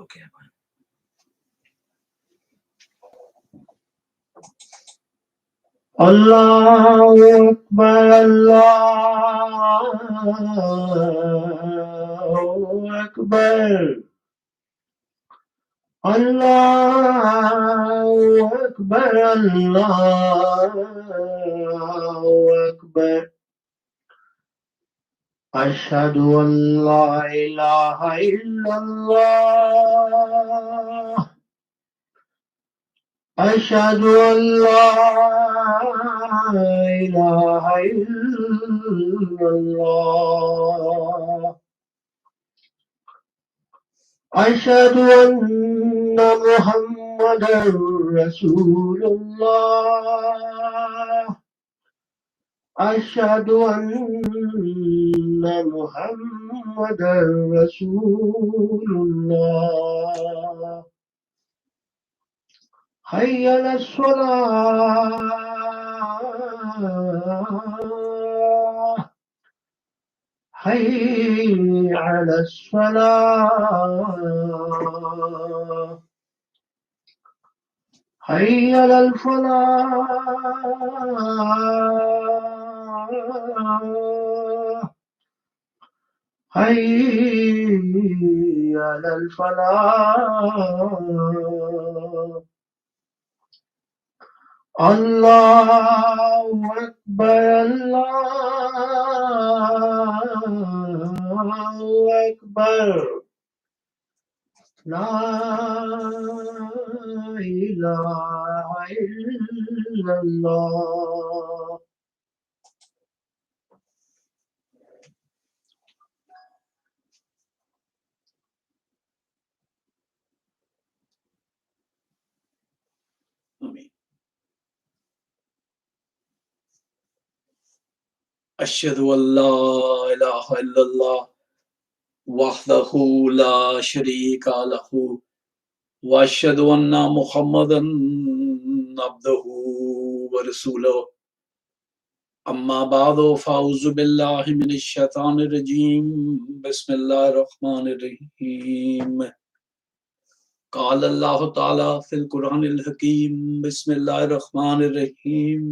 Okay. Allahu Akbar, Allahu Akbar, Allahu Akbar, Allahu Akbar. Ashhadu an la ilaha illallah. أشهد أن لا إله إلا الله أشهد أن محمدا رسول الله أشهد أن محمدا رسول الله حي على الصلاة حي على الصلاة حي على الفلاح حي على الفلاح الله أكبر الله أكبر لا إله إلا الله. أشهد أن لا إله إلا الله وحده لا شريك له وأشهد أن محمدا عبده ورسوله أما بعد فأعوذ بالله من الشيطان الرجيم بسم الله الرحمن الرحيم قال الله تعالى في القرآن الحكيم بسم الله الرحمن الرحيم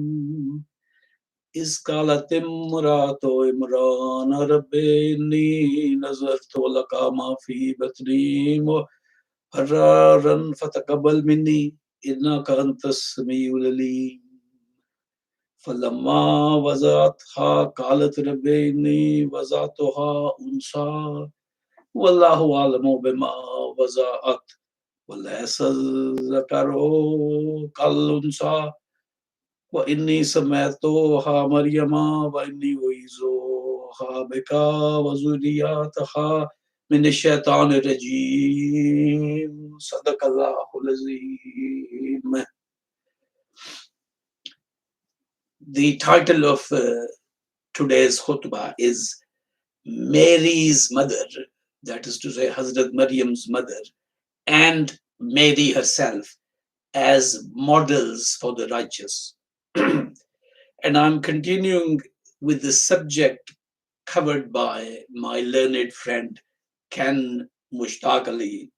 إذ قالت امرأة عمران رب إني نذرت لك ما في بطني محررا فتقبل مني إنك أنت السميع العليم فلما وضعتها قالت رب إني وضعتها أنثى والله أعلم بما وضعت وليس الذكر كالأنثى وإني سميتها مريم وإني أعيذها بك وذريتها من الشيطان الرجيم صدق الله العظيم. The title of today's khutbah is Mary's mother, that is to say Hazrat Maryam's mother, and Mary herself as models for the righteous. And I'm continuing with the subject covered by my learned friend Ken Mushtaq Ali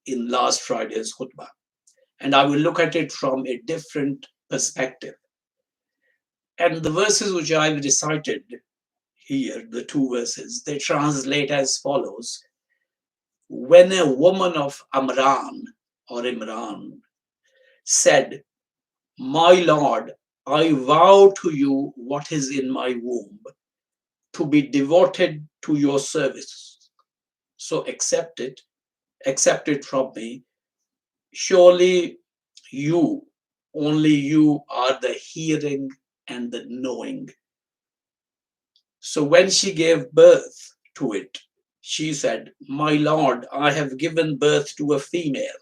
in last Friday's khutbah. And I will look at it from a different perspective. And the verses which I've recited here, the two verses, they translate as follows. When a woman of Amran or Imran said, "My Lord, I vow to you what is in my womb, to be devoted to your service. So accept it from me. Surely you, only you are the hearing and the knowing." So when she gave birth to it, she said, "My Lord, I have given birth to a female."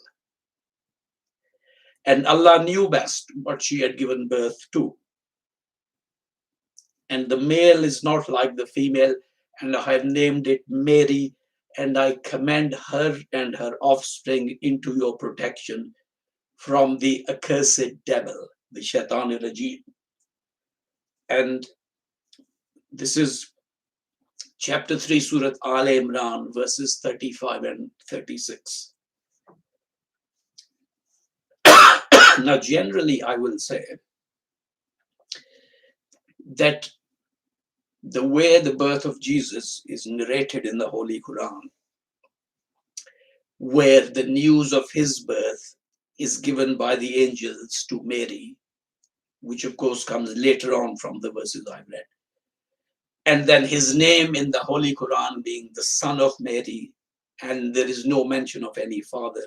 And Allah knew best what she had given birth to. And the male is not like the female, and I have named it Mary, and I commend her and her offspring into your protection from the accursed devil, the Shaitan Rajim. And this is chapter 3, Surah Al Imran, verses 35 and 36. Now, generally, I will say that the way the birth of Jesus is narrated in the Holy Quran, where the news of his birth is given by the angels to Mary, which of course comes later on from the verses I've read. And then his name in the Holy Quran being the son of Mary, and there is no mention of any father,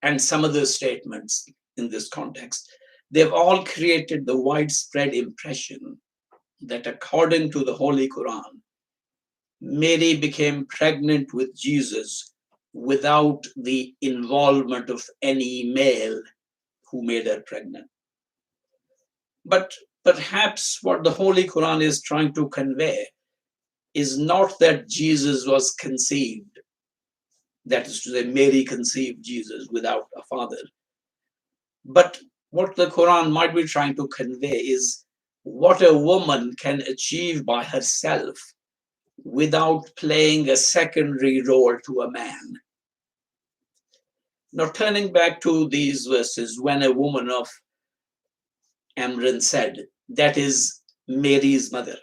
and some other statements in this context, they've all created the widespread impression that according to the Holy Quran, Mary became pregnant with Jesus without the involvement of any male who made her pregnant. But perhaps what the Holy Quran is trying to convey is not that Jesus was conceived, that is to say, Mary conceived Jesus without a father, but what the Quran might be trying to convey is what a woman can achieve by herself without playing a secondary role to a man. Now, turning back to these verses, when a woman of Amran said, that is Mary's mother.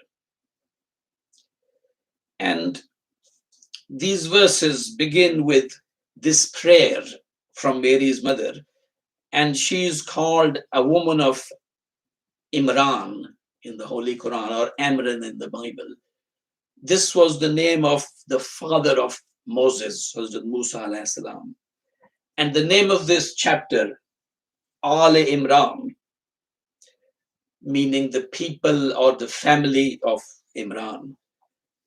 And these verses begin with this prayer from Mary's mother, and she's called a woman of Imran in the Holy Quran, or Amran in the Bible. This was the name of the father of Moses, Hazrat Musa alayhi salam. And the name of this chapter, Al Imran, meaning the people or the family of Imran.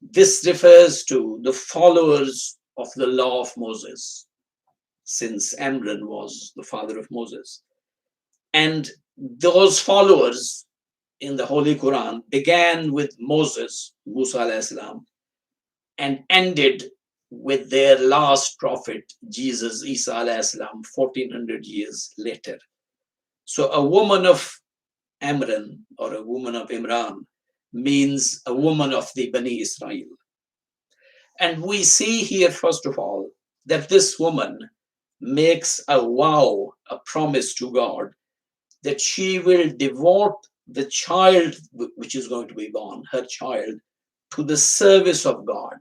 This refers to the followers of the law of Moses, since Amran was the father of Moses. And those followers in the Holy Quran began with Moses, Musa alayhi salam, and ended with their last prophet, Jesus, Isa alayhi salam, 1400 years later. So a woman of Amran, or a woman of Imran, means a woman of the Bani Israel. And we see here, first of all, that this woman makes a vow, a promise to God, that she will devote the child which is going to be born, her child, to the service of God.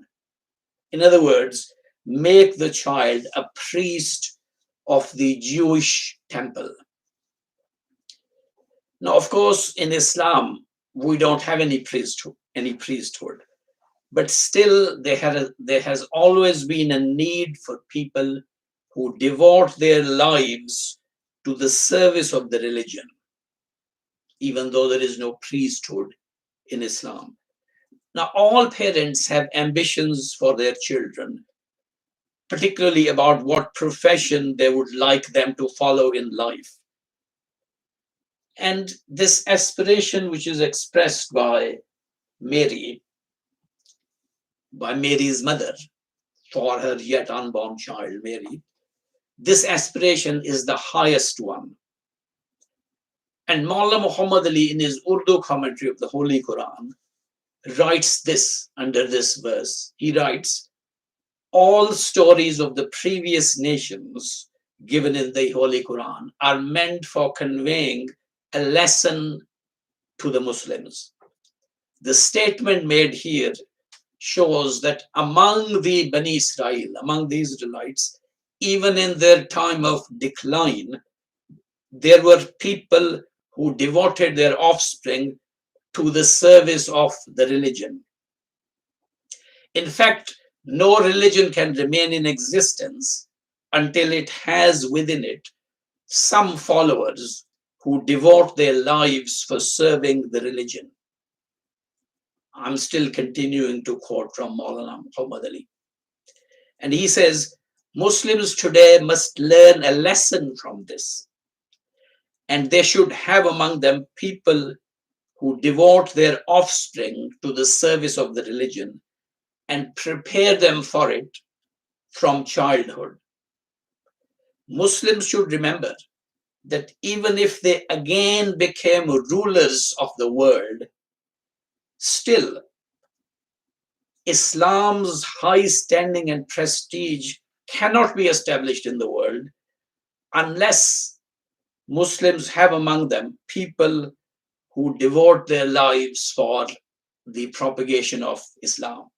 In other words, make the child a priest of the Jewish temple. Now, of course, in Islam, we don't have any priesthood, but still there has always been a need for people who devote their lives to the service of the religion, even though there is no priesthood in Islam. Now, all parents have ambitions for their children, particularly about what profession they would like them to follow in life. And this aspiration, which is expressed by Mary, by Mary's mother, for her yet unborn child, Mary, this aspiration is the highest one. And Maula Muhammad Ali, in his Urdu commentary of the Holy Quran, writes this under this verse. He writes, all stories of the previous nations given in the Holy Quran are meant for conveying a lesson to the Muslims. The statement made here shows that among the Bani Israel, among the Israelites, even in their time of decline, there were people who devoted their offspring to the service of the religion. In fact, no religion can remain in existence until it has within it some followers who devote their lives for serving the religion. I'm still continuing to quote from Maulana Muhammad Ali. And he says, Muslims today must learn a lesson from this. And they should have among them people who devote their offspring to the service of the religion and prepare them for it from childhood. Muslims should remember that even if they again became rulers of the world, still Islam's high standing and prestige cannot be established in the world unless Muslims have among them people who devote their lives for the propagation of Islam.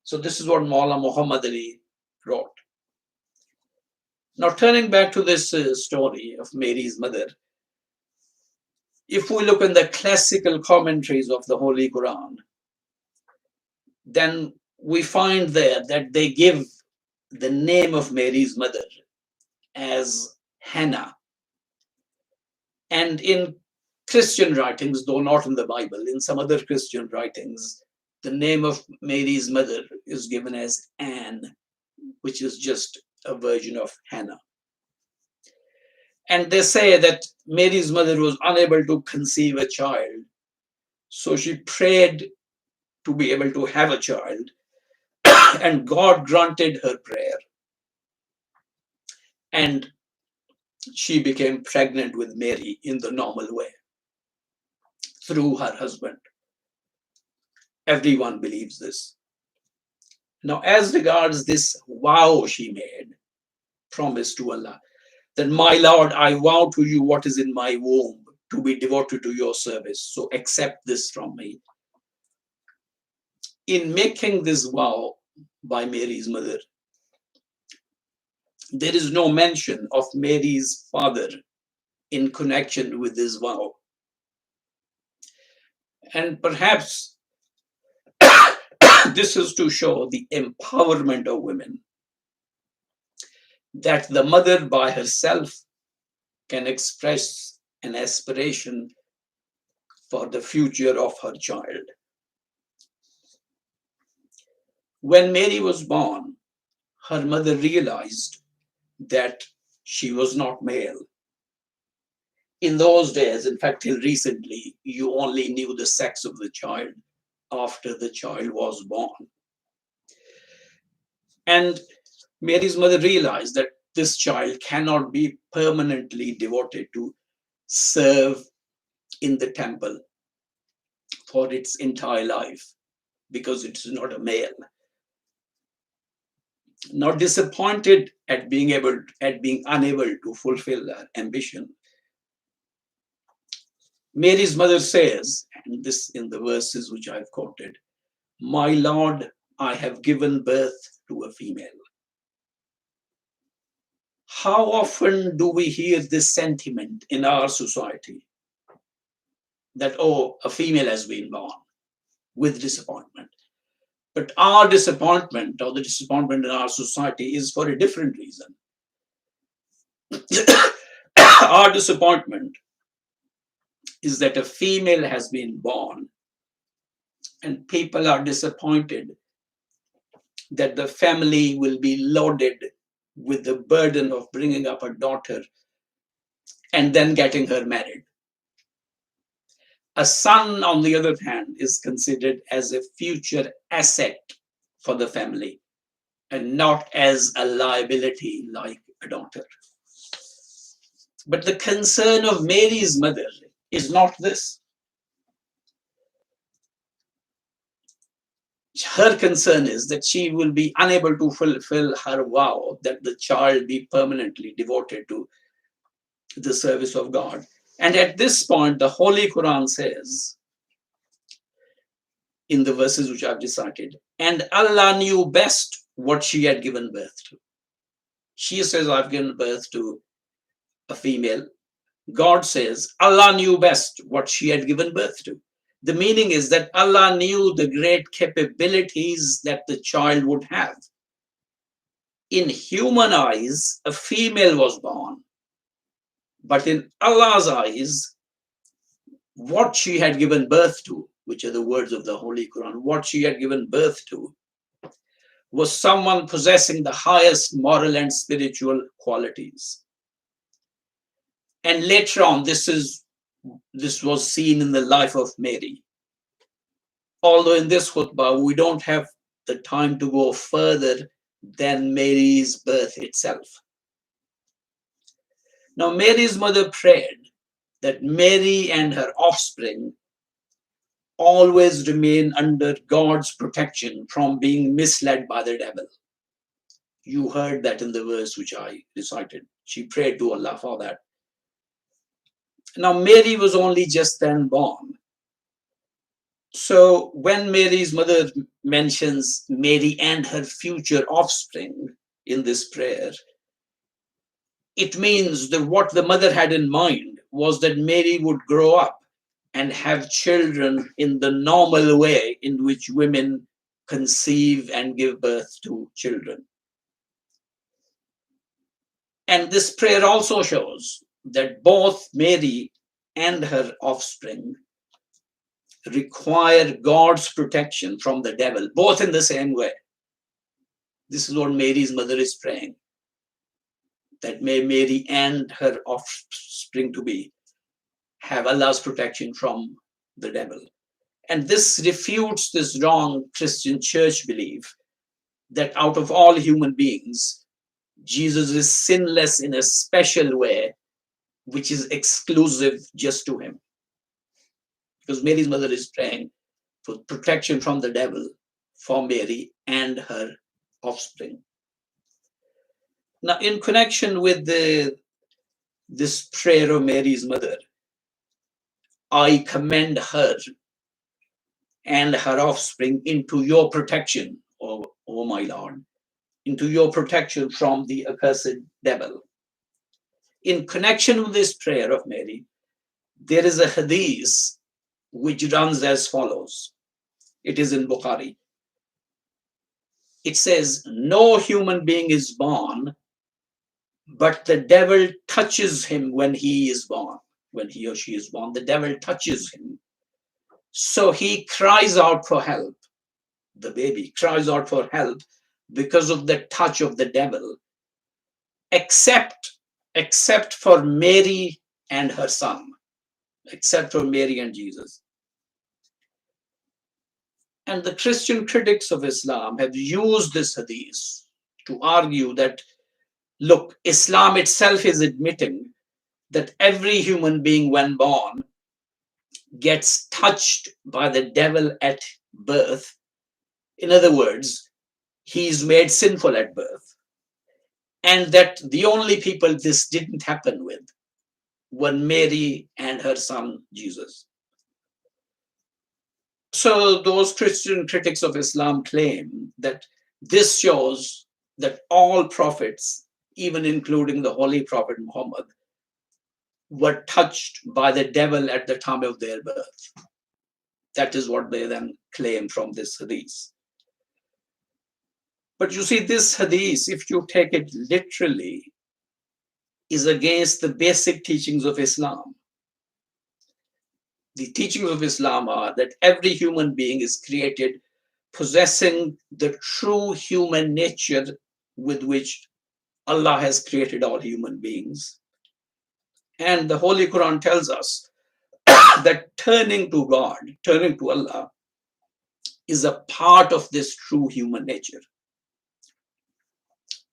So this is what Maulana Muhammad Ali wrote. Now, turning back to this story of Mary's mother, if we look in the classical commentaries of the Holy Quran, then we find there that they give the name of Mary's mother as Hannah. And in Christian writings, though not in the Bible, in some other Christian writings, the name of Mary's mother is given as Anne, which is just a version of Hannah. And they say that Mary's mother was unable to conceive a child, so she prayed to be able to have a child, and God granted her prayer. And she became pregnant with Mary in the normal way through her husband. Everyone believes this. Now, as regards this vow she made, promise to Allah, that my Lord, I vow to you what is in my womb to be devoted to your service. So accept this from me. In making this vow by Mary's mother, there is no mention of Mary's father in connection with this vow. And perhaps this is to show the empowerment of women, that the mother by herself can express an aspiration for the future of her child. When Mary was born, her mother realized that she was not male. In those days, in fact, till recently, you only knew the sex of the child after the child was born. And Mary's mother realized that this child cannot be permanently devoted to serve in the temple for its entire life because it is not a male. Not disappointed at being unable to fulfill her ambition, Mary's mother says, and this in the verses which I've quoted, my Lord, I have given birth to a female. How often do we hear this sentiment in our society that, oh, a female has been born, with disappointment? But our disappointment, or the disappointment in our society, is for a different reason. Our disappointment is that a female has been born, and people are disappointed that the family will be loaded with the burden of bringing up a daughter and then getting her married. A son, on the other hand, is considered as a future asset for the family and not as a liability like a daughter. But the concern of Mary's mother is not this. Her concern is that she will be unable to fulfill her vow that the child be permanently devoted to the service of God. And at this point, the Holy Quran says, in the verses which I've recited, and Allah knew best what she had given birth to. She says, I've given birth to a female. God says, Allah knew best what she had given birth to. The meaning is that Allah knew the great capabilities that the child would have. In human eyes, a female was born. But in Allah's eyes, what she had given birth to, which are the words of the Holy Quran, what she had given birth to was someone possessing the highest moral and spiritual qualities. And later on, this was seen in the life of Mary. Although in this khutbah, we don't have the time to go further than Mary's birth itself. Now, Mary's mother prayed that Mary and her offspring always remain under God's protection from being misled by the devil. You heard that in the verse which I recited. She prayed to Allah for that. Now, Mary was only just then born. So when Mary's mother mentions Mary and her future offspring in this prayer, it means that what the mother had in mind was that Mary would grow up and have children in the normal way in which women conceive and give birth to children. And this prayer also shows that both Mary and her offspring require God's protection from the devil, both in the same way. This is what Mary's mother is praying, that may Mary and her offspring to be have Allah's protection from the devil. And this refutes this wrong Christian church belief that out of all human beings, Jesus is sinless in a special way, which is exclusive just to him. Because Mary's mother is praying for protection from the devil for Mary and her offspring. Now, in connection with this prayer of Mary's mother, I commend her and her offspring into your protection, O my Lord, into your protection from the accursed devil. In connection with this prayer of Mary, there is a hadith which runs as follows. It is in Bukhari. It says, no human being is born, but the devil touches him when he is born. When he or she is born, the devil touches him. So he cries out for help. The baby cries out for help because of the touch of the devil, except for Mary and her son, except for Mary and Jesus. And the Christian critics of Islam have used this hadith to argue that, look, Islam itself is admitting that every human being when born gets touched by the devil at birth. In other words, he's made sinful at birth. And that the only people this didn't happen with were Mary and her son, Jesus. So those Christian critics of Islam claim that this shows that all prophets, even including the Holy Prophet Muhammad, were touched by the devil at the time of their birth. That is what they then claim from this hadith. But you see, this hadith, if you take it literally, is against the basic teachings of Islam. The teachings of Islam are that every human being is created possessing the true human nature with which Allah has created all human beings. And the Holy Quran tells us that turning to God, turning to Allah, is a part of this true human nature.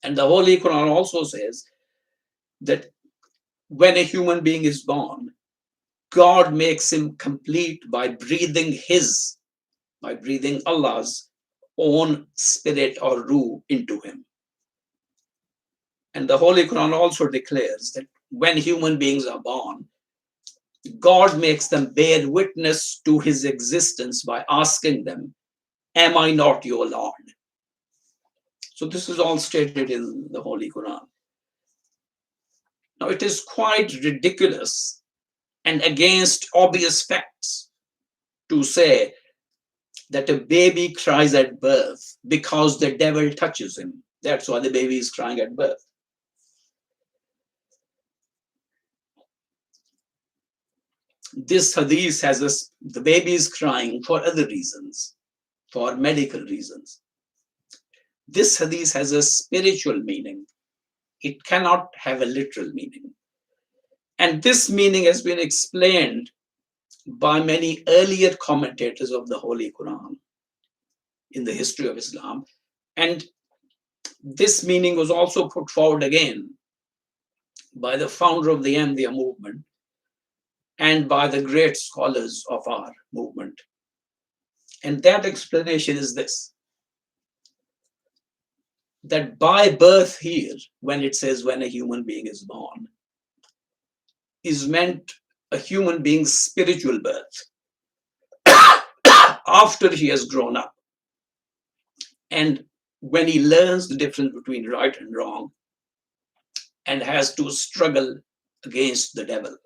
And the Holy Quran also says that when a human being is born, God makes him complete by breathing Allah's own spirit or ruh into him. And the Holy Quran also declares that when human beings are born, God makes them bear witness to his existence by asking them, am I not your Lord? So this is all stated in the Holy Quran. Now it is quite ridiculous and against obvious facts to say that a baby cries at birth because the devil touches him. That's why the baby is crying at birth. This hadith has the baby is crying for other reasons, for medical reasons. This hadith has a spiritual meaning. It cannot have a literal meaning. And this meaning has been explained by many earlier commentators of the Holy Quran in the history of Islam. And this meaning was also put forward again by the founder of the Ahmadiyya movement and by the great scholars of our movement. And that explanation is this, that by birth here, when it says when a human being is born, is meant a human being's spiritual birth after he has grown up. And when he learns the difference between right and wrong and has to struggle against the devil.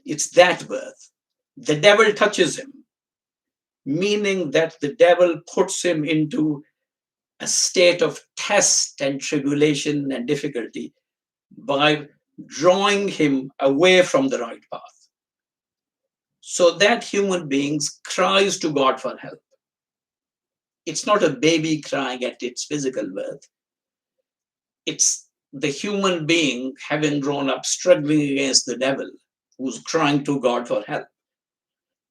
It's that birth. The devil touches him, meaning that the devil puts him into a state of test and tribulation and difficulty by drawing him away from the right path. So that human being cries to God for help. It's not a baby crying at its physical birth. It's the human being having grown up struggling against the devil who's crying to God for help.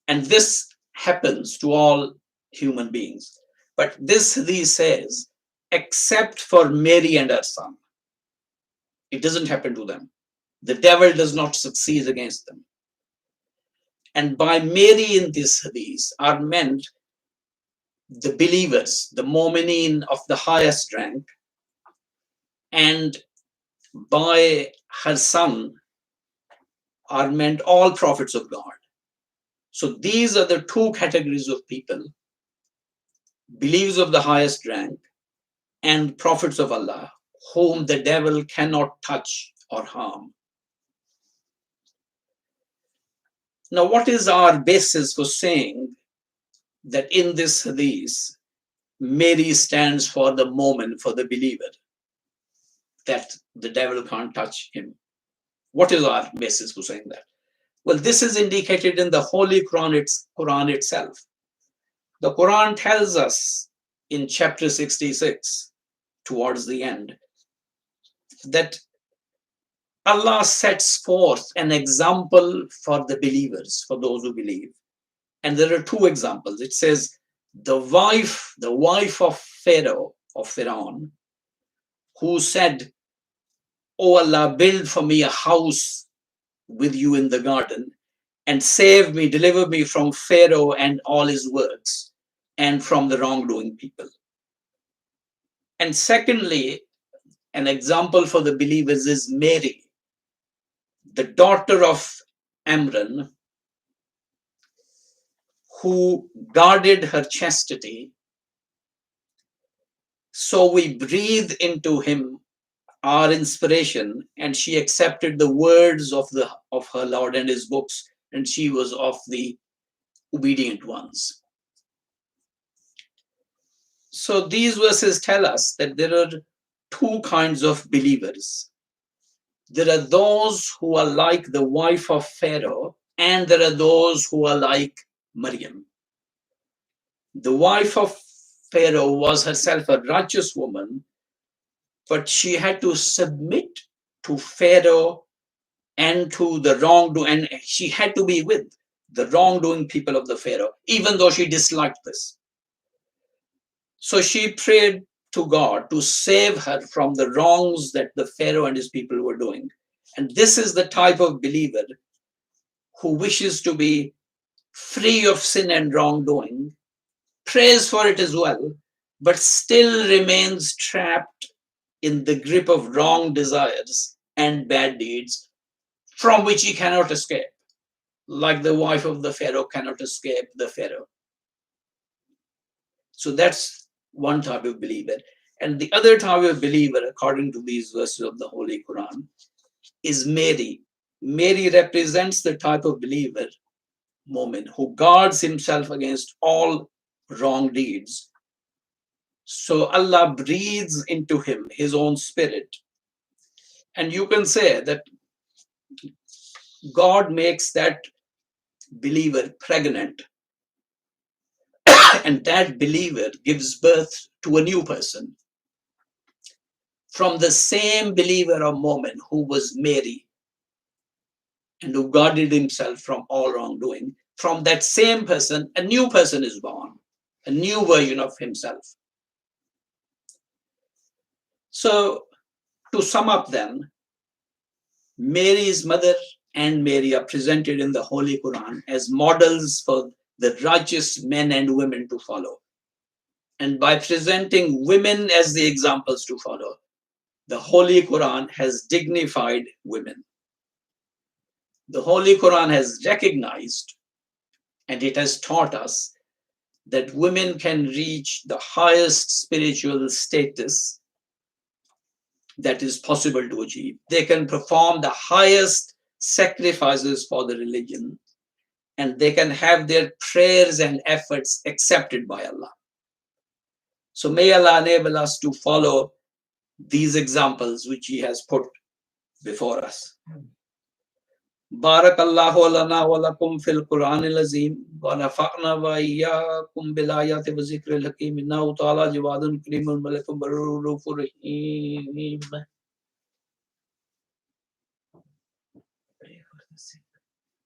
And this happens to all human beings. But this hadith says, except for Mary and her son. It doesn't happen to them. The devil does not succeed against them. And by Mary in this hadith are meant the believers, the mu'mineen of the highest rank, and by her son are meant all prophets of God. So these are the two categories of people, believers of the highest rank and prophets of Allah, whom the devil cannot touch or harm. Now, what is our basis for saying that in this hadith, Mary stands for the moment, for the believer, that the devil can't touch him? What is our basis for saying that? Well, this is indicated in the Holy Quran itself. The Quran tells us in chapter 66, towards the end, that Allah sets forth an example for the believers, for those who believe. And there are two examples. It says, the wife of Pharaoh, of Pharaoh, who said, "Oh Allah, build for me a house with you in the garden and save me, deliver me from Pharaoh and all his works and from the wrongdoing people." And secondly, an example for the believers is Mary, the daughter of Amran, who guarded her chastity. So we breathe into him our inspiration, and she accepted the words of her Lord and his books, and she was of the obedient ones. So these verses tell us that there are two kinds of believers. There are those who are like the wife of Pharaoh, and there are those who are like Maryam. The wife of Pharaoh was herself a righteous woman, but she had to submit to Pharaoh and to the wrongdoing, and she had to be with the wrongdoing people of the Pharaoh, even though she disliked this. So she prayed to God to save her from the wrongs that the Pharaoh and his people were doing. And this is the type of believer who wishes to be free of sin and wrongdoing, prays for it as well, but still remains trapped in the grip of wrong desires and bad deeds from which he cannot escape, like the wife of the Pharaoh cannot escape the Pharaoh. So that's one type of believer. And the other type of believer, according to these verses of the Holy Quran, is Mary. Mary represents the type of believer, moment, who guards himself against all wrong deeds. So Allah breathes into him his own spirit. And you can say that God makes that believer pregnant, and that believer gives birth to a new person from the same believer or moment who was Mary and who guarded himself from all wrongdoing. From that same person, a new person is born, a new version of himself. So to sum up then, Mary's mother and Mary are presented in the Holy Quran as models for the righteous men and women to follow. And by presenting women as the examples to follow, the Holy Quran has dignified women. The Holy Quran has recognized and it has taught us that women can reach the highest spiritual status that is possible to achieve. They can perform the highest sacrifices for the religion, and they can have their prayers and efforts accepted by Allah. So may Allah enable us to follow these examples which He has put before us. Barakallahu lana wa lakum fil Quranil Azim wa nafa'na wa iyyakum bil ayati wa zikril hakim. Innahu ta'ala jawadun karimun malikun barurur rahim.